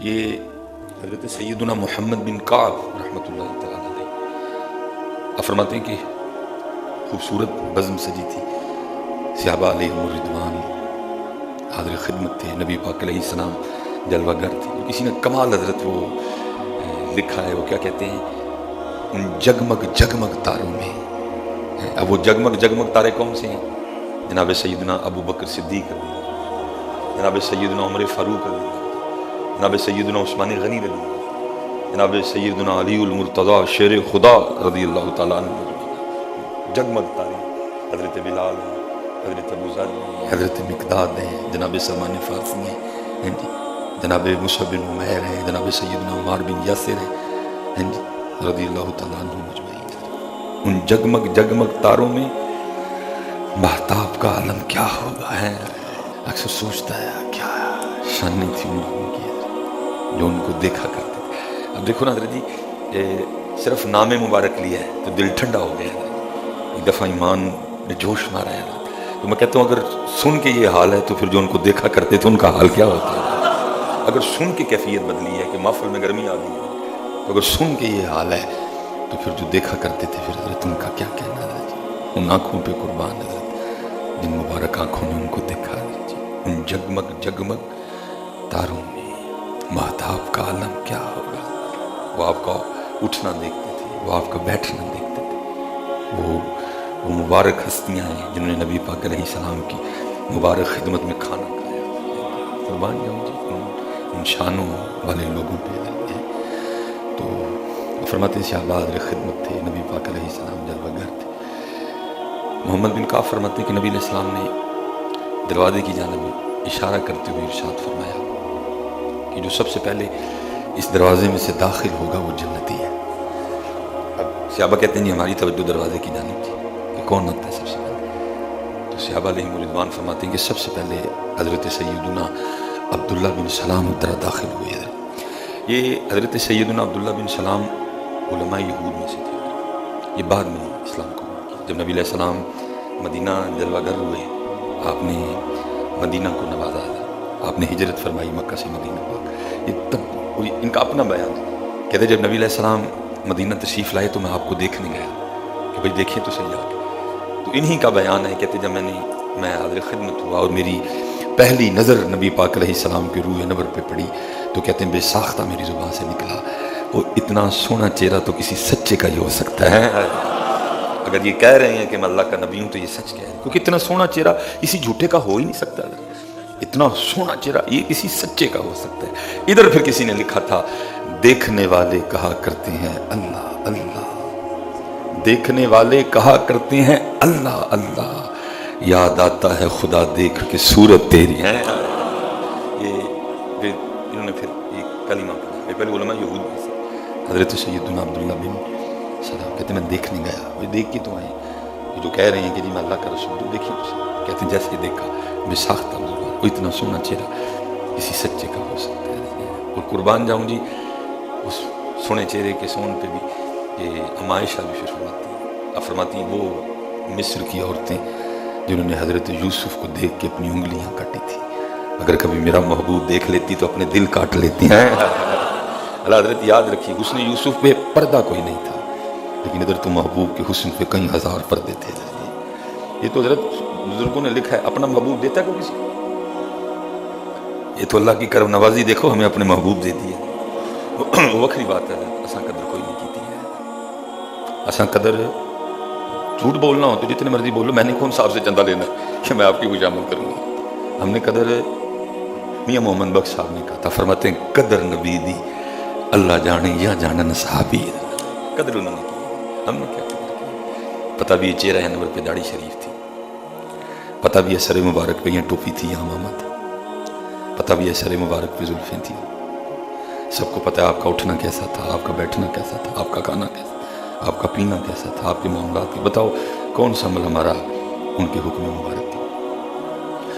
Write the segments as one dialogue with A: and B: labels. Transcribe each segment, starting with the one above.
A: یہ حضرت سیدنا محمد بن کعب رحمۃ اللہ تعالی علیہ فرماتے ہیں کہ خوبصورت بزم سجی تھی، صحابہ علیہم الرضوان حاضر خدمت تھے، نبی پاک علیہ السلام جلوہ گر تھے. کسی نے کمال حضرت وہ لکھا ہے، وہ کیا کہتے ہیں، ان جگمگ جگمگ تاروں میں. اب وہ جگمگ جگمگ تارے کون سے ہیں؟ جناب سیدنا ابو بکر صدیق رضی اللہ، جناب سیدنا عمر فاروق رضی اللہ، جناب سیدنا عثمان غنی رضی اللہ، جناب سیدنا علی المرتضیٰ شیر خدا رضی اللہ تعالیٰ عنہ. جگمگ تارے حضرت بلال ہیں، حضرت ابو ذر ہیں، حضرت مقداد ہیں، جناب سلمان فارسی ہیں، جناب مصعب بن عمیر ہیں، جناب سیدنا عمار بن یاسر ہیں رضی اللہ تعالیٰ عنہ مجمعین. ان جگمگ جگمگ تاروں میں مہتاب کا عالم کیا ہوگا ہے. اکثر سوچتا ہے کیا شانی تھی ان لوگوں کی جو ان کو دیکھا کرتے تھے. اب دیکھو نا حضرت جی، صرف نام مبارک لیا ہے تو دل ٹھنڈا ہو گیا ہے، ایک دفعہ ایمان نے جوش مارا ہے. تو میں کہتا ہوں اگر سن کے یہ حال ہے تو پھر جو ان کو دیکھا کرتے تھے ان کا حال کیا ہوتا ہے. اگر سن کے کیفیت بدلی ہے کہ محفل میں گرمی آ گئی ہے، تو اگر سن کے یہ حال ہے تو پھر جو دیکھا کرتے تھے پھر حضرت ان کا کیا کہنا حضرت جی. ان آنکھوں پہ قربان حضرت، جن مبارک آنکھوں نے ان کو دیکھا حضرت جی. ان جگمگ جگمگ تاروں میں مہتاب کا عالم کیا ہوگا. وہ آپ کا اٹھنا دیکھتے تھے، وہ آپ کا بیٹھنا دیکھتے تھے. وہ مبارک ہستیاں ہیں جنہوں نے نبی پاک علیہ السلام کی مبارک خدمت میں کھانا کھایا. قربان جاؤں جی ان شانوں والے لوگوں پہ ہیں. تو فرماتے ہیں صحابہ حاضر خدمت تھے، نبی پاک علیہ السلام جلوہ گر تھے. محمد بن کعب فرماتے ہیں کہ نبی علیہ السلام نے دروازے کی جانب اشارہ کرتے ہوئے ارشاد فرمایا کہ جو سب سے پہلے اس دروازے میں سے داخل ہوگا وہ جنتی ہے. اب صحابہ کہتے ہیں ہماری توجہ دروازے کی جانب تھی کہ کون آتا ہے سب سے پہلے. تو صحابہ علیہم الرضوان فرماتے ہیں کہ سب سے پہلے حضرت سیدنا عبداللہ بن سلام داخل ہوئے. یہ حضرت سیدنا عبداللہ بن سلام علماء یہود میں سے تھے. یہ بعد میں اسلام قبول کیا. جب نبی علیہ السلام مدینہ جلوہ گر ہوئے، آپ نے مدینہ کو نوازا، آپ نے ہجرت فرمائی مکہ سے مدینہ پاک. یہ تب ان کا اپنا بیان ہے. کہتے جب نبی علیہ السلام مدینہ تشریف لائے تو میں آپ کو دیکھنے گیا کہ بھئی دیکھیں تو صحیح آ کے. تو انہی کا بیان ہے. کہتے جب میں حاضر خدمت ہوا اور میری پہلی نظر نبی پاک علیہ السلام کے روح انور پہ پڑی تو کہتے ہیں بے ساختہ میری زبان سے نکلا، وہ اتنا سونا چہرہ تو کسی سچے کا ہی ہو سکتا ہے. اگر یہ کہہ رہے ہیں کہ میں اللہ کا نبی ہوں تو یہ سچ کہہ رہے ہیں، کیونکہ اتنا سونا چہرہ کسی جھوٹے کا ہو ہی نہیں سکتا. اتنا سونا چہرہ یہ کسی سچے کا ہو سکتا ہے. ادھر پھر کسی نے لکھا تھا دیکھنے والے کہا کرتے ہیں اللہ اللہ، دیکھنے والے کہا کرتے ہیں اللہ اللہ، یاد آتا ہے خدا دیکھ کے صورت تیری ہے. یہ انہوں نے پھر ایک کلمہ پڑھا. پہلے علماء یہود میں سے حضرت سیدنا عبداللہ بن سلام کہتے ہیں میں دیکھنے گیا، وہ دیکھ کے تو آئے یہ جو کہہ رہے ہیں کہ جی میں اللہ کا رسول ہوں، دیکھیے تو کہتے ہیں جیسے دیکھا بے ساختہ وہ اتنا سونا چہرہ کسی سچے کا ہو سکتا ہے. اور قربان جاؤں جی اس سونے چہرے کے سون پہ بھی یہ عائشہ بھی فرماتی ہیں. فرماتی ہیں وہ مصر کی عورتیں جنہوں نے حضرت یوسف کو دیکھ کے اپنی انگلیاں کاٹی تھی، اگر کبھی میرا محبوب دیکھ لیتی تو اپنے دل کاٹ لیتی ہیں. اللہ حضرت یاد رکھیے حسن یوسف پہ پردہ کوئی نہیں تھا، لیکن ادھر تو محبوب کے حسن پہ کئی ہزار پردے تھے. یہ تو حضرت بزرگوں نے لکھا ہے. اپنا محبوب دیتا ہے کوئی کسی کو؟ یہ تو اللہ کی کرم نوازی. دیکھو ہمیں اپنے محبوب دے دیے، وہ وکری بات ہے. اساں قدر کوئی نہیں کیتی ہے. اساں قدر جھوٹ بولنا ہو تو جتنے مرضی بولو، میں نے کون صاحب سے چندہ لینا کہ میں آپ کی خوشامد کروں گا. ہم نے قدر میاں محمد بخش صاحب نے کہا تھا، فرماتے ہیں قدر نبی دی اللہ جانے یا جانن صحابی. قدر انہوں نے کی، ہم نے کیا قدر کی. پتہ بھی یہ چہرہ انور پہ داڑھی شریف تھی، پتہ بھی یہ سر مبارک پہ یہ ٹوپی تھی، یہاں امامہ تھا، پتہ بھی یہ سر مبارک پہ زلفیں تھیں. سب کو پتہ ہے آپ کا اٹھنا کیسا تھا، آپ کا بیٹھنا کیسا تھا، آپ کا کھانا کیسا تھا، آپ کا پینا کیسا تھا، آپ کے معاملات کی. بتاؤ کون سا عمل ہمارا ان کے حکم مبارک تھی.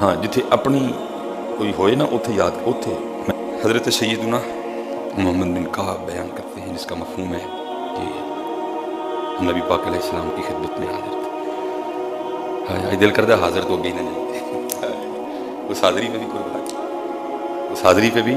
A: ہاں جتھے اپنی کوئی ہوئے نا اتھے یاد اتھے. حضرت سیدنا محمد بن کعب بیان کرتے ہیں جس کا مفہوم ہے کہ نبی پاک علیہ السلام کی خدمت میں حاضر تھے. ہاں دل کردہ حاضر تو اگے ہی نہ جاتے. اس حاضری پہ بھی قربان، اس حاضری پہ بھی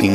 A: 3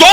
A: 2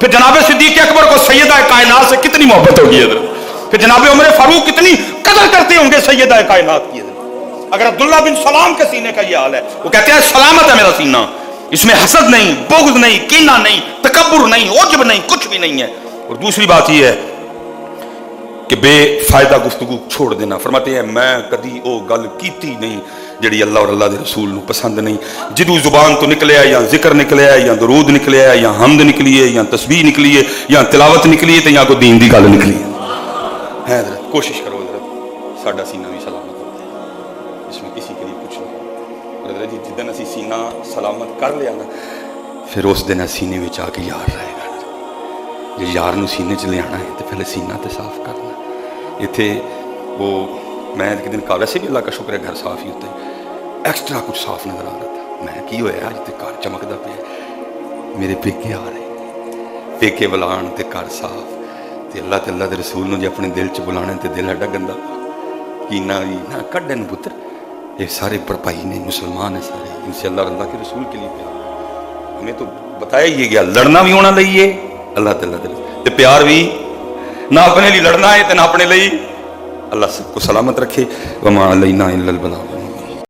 A: پھر جناب صدیق اکبر کو سیدہ کائنات سے کتنی محبت ہوگی حضرت، پھر جناب عمر فاروق کتنی قدر کرتے ہوں گے سیدہ کائنات کی حضرت۔ اگر عبداللہ بن سلام کے سینے کا یہ حال ہے، وہ کہتے ہیں سلامت ہے میرا سینہ، اس میں حسد نہیں، بغض نہیں، کینہ نہیں، تکبر نہیں، عجب نہیں، کچھ بھی نہیں ہے۔ اور دوسری بات یہ ہے کہ بے فائدہ گفتگو چھوڑ دینا۔ فرماتے ہیں میں کدی او گل کیتی نہیں جڑی اللہ اور اللہ دے رسول نو پسند نہیں، جدو زبان تو نکلے ہے یا ذکر نکلے ہے یا درود نکلے ہے یا حمد نکلی ہے یا تسبیح نکلی ہے یا تلاوت نکلی ہے تو یا کوئی دین دی گل نکلی ہے حضرت، کوشش کرو حضرت ساڈا سینہ بھی سلامت ہو، اس میں کسی کے لیے کچھ نہیں حضرت جی۔ جدن اسی سینہ سلامت کر لیا نا، پھر اس دن سینے میں آ کے یار رہے گا۔ جی یار نو سینے چ لے آنا ہے تو پہلے سینہ تے صاف کرنا۔ اتنے وہ میں ایک دن کہا، ویسے بھی اللہ کا شکر ہے گھر صاف ہی ہوتا ہے، ایکسٹرا کچھ صاف نظر آ رہا تھا۔ میں کی ہوا اج تے گھر چمکدا پیا، میرے پیکے آ رہے، پیکے بلان تے گھر صاف تے اللہ تے اللہ دے رسول نو جے اپنے دل چ بلانے تے دل ہڈا گندا کینہ بھی نہ کڈن پتر۔ یہ سارے پرپائی نے، مسلمان ہیں سارے، ان سے اللہ اور اللہ کے رسول کے لیے پیار۔ ہمیں تو بتایا یہ گیا لڑنا بھی ہونا لئیے اللہ تعالیٰ دے پیار بھی، نہ اپنے لیے لڑنا ہے تو نہ اپنے لیے۔ اللہ سب کو سلامت رکھے۔ وما علینا الا البلاغ۔